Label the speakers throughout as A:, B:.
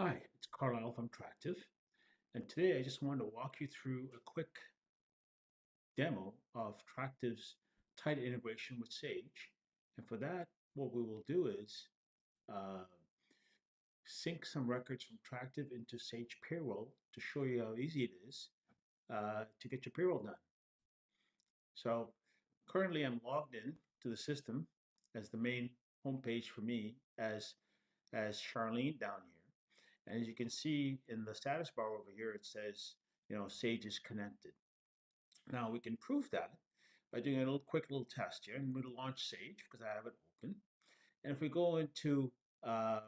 A: Hi, it's Carlisle from Tractive, and today I just wanted to walk you through a quick demo of Tractive's tight integration with Sage. And for that, what we will do is uh, sync some records from Tractive into Sage Payroll to show you how easy it is to get your payroll done. So currently I'm logged in to the system as the main homepage for me as Charlene down here. And as you can see in the status bar over here, it says, Sage is connected. Now we can prove that by doing a quick little test here. I'm going to launch Sage because I have it open. And if we go into, uh,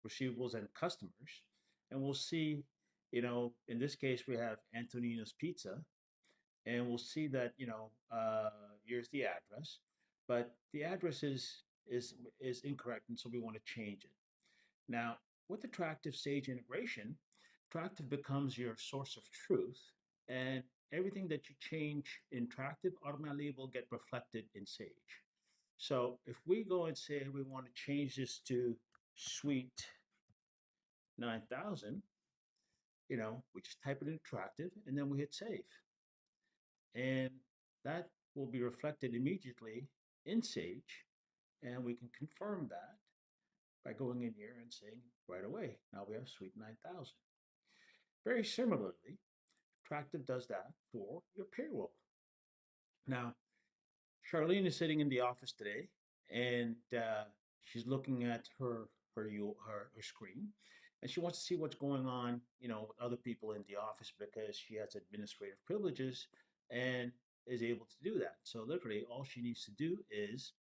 A: receivables and customers, and we'll see, in this case, we have Antonino's Pizza, and we'll see that, here's the address, but the address is incorrect, and so we want to change it. Now, with the Tracktive-Sage integration, Tractive becomes your source of truth, and everything that you change in Tractive automatically will get reflected in Sage. So if we go and say we want to change this to Suite 9000, we just type it in Tractive and then we hit save. And that will be reflected immediately in Sage, and we can confirm that by going in here and saying right away, now we have Suite 9000. Very similarly, Tractive does that for your payroll. Now, Charlene is sitting in the office today, and she's looking at her screen, and she wants to see what's going on, with other people in the office because she has administrative privileges and is able to do that. So literally, all she needs to do is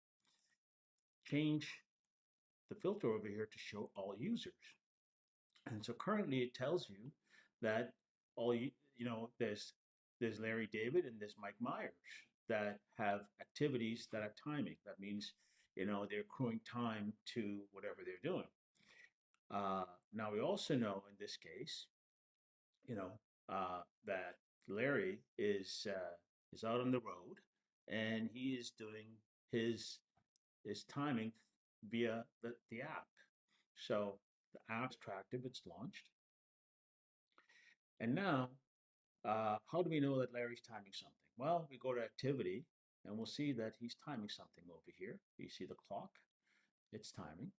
A: change the filter over here to show all users. And so currently it tells you that all there's Larry David and there's Mike Myers that have activities that have timing. That means, they're accruing time to whatever they're doing. Now we also know in this case, you know, that Larry is out on the road and he is doing his his timing via the app. So the app's Tractive, it's launched. And now, how do we know that Larry's timing something? Well, we go to activity and we'll see that he's timing something over here. You see the clock, it's timing.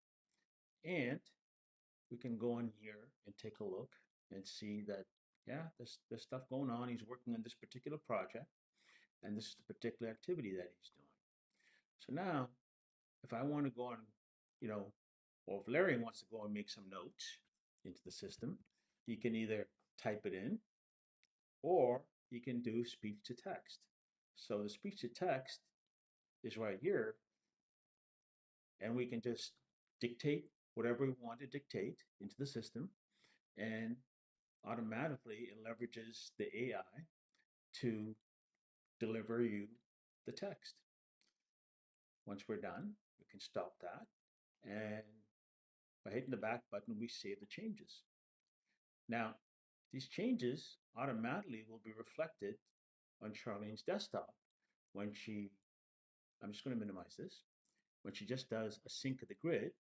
A: And we can go in here and take a look and see that, yeah, there's stuff going on. He's working on this particular project and this is the particular activity that he's doing. So now, if I want to go on, you know, or if Larry wants to go and make some notes into the system, he can either type it in or you can do speech to text. So the speech to text is right here, and we can just dictate whatever we want to dictate into the system, and automatically it leverages the AI to deliver you the text. Once we're done, we can stop that, and by hitting the back button, we save the changes. Now, these changes automatically will be reflected on Charlene's desktop when I'm just going to minimize this, when she just does a sync of the grid.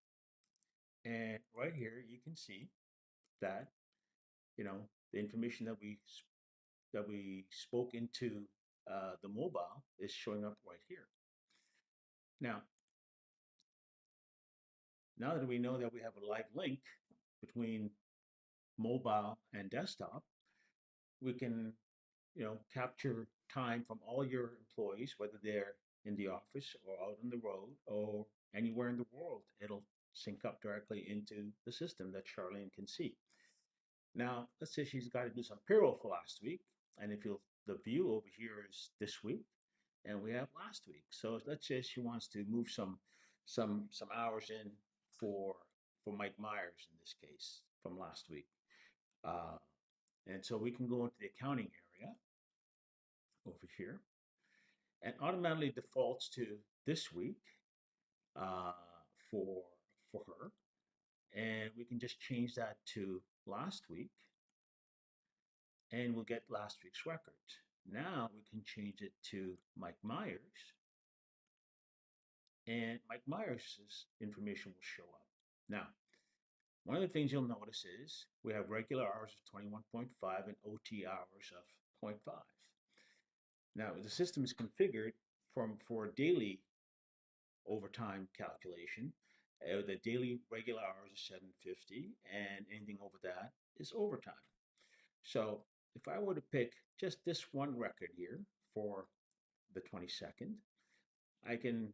A: And right here, you can see that, the information that we spoke into the mobile is showing up right here. Now that we know that we have a live link between mobile and desktop, we can, capture time from all your employees, whether they're in the office or out on the road or anywhere in the world. It'll sync up directly into the system that Charlene can see. Now, let's say she's got to do some payroll for last week, and if you'll, the view over here is this week, and we have last week. So let's say she wants to move some hours in for for Mike Myers in this case from last week. Uh, and so we can go into the accounting area over here and automatically defaults to this week uh, for for her. And we can just change that to last week and we'll get last week's records. Now we can change it to Mike Myers and Mike Myers' information will show up. Now, One of the things you'll notice is we have regular hours of 21.5 and OT hours of 0.5. Now, the system is configured for daily overtime calculation. The daily regular hours are 750, and anything over that is overtime. So if I were to pick just this one record here for the 22nd, I can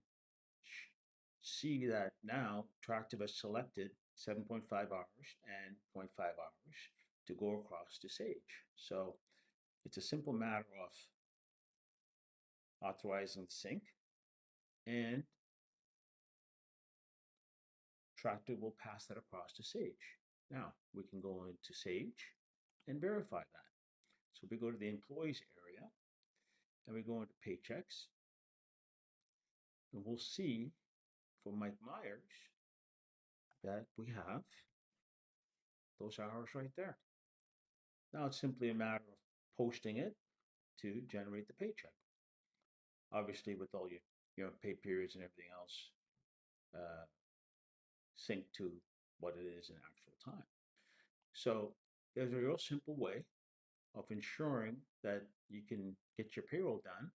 A: see that now Tractive has selected 7.5 hours and 0.5 hours to go across to Sage. So it's a simple matter of authorizing the sync, and Tractive will pass that across to Sage. Now we can go into Sage and verify that. So we go to the employees area and we go into paychecks, and we'll see for Mike Myers that we have those hours right there. Now it's simply a matter of posting it to generate the paycheck. Obviously, with all your pay periods and everything else uh, synced to what it is in actual time. So there's a real simple way of ensuring that you can get your payroll done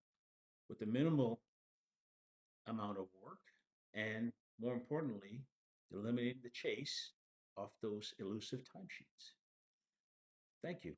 A: with the minimal amount of work, and more importantly, eliminating the chase of those elusive timesheets. Thank you.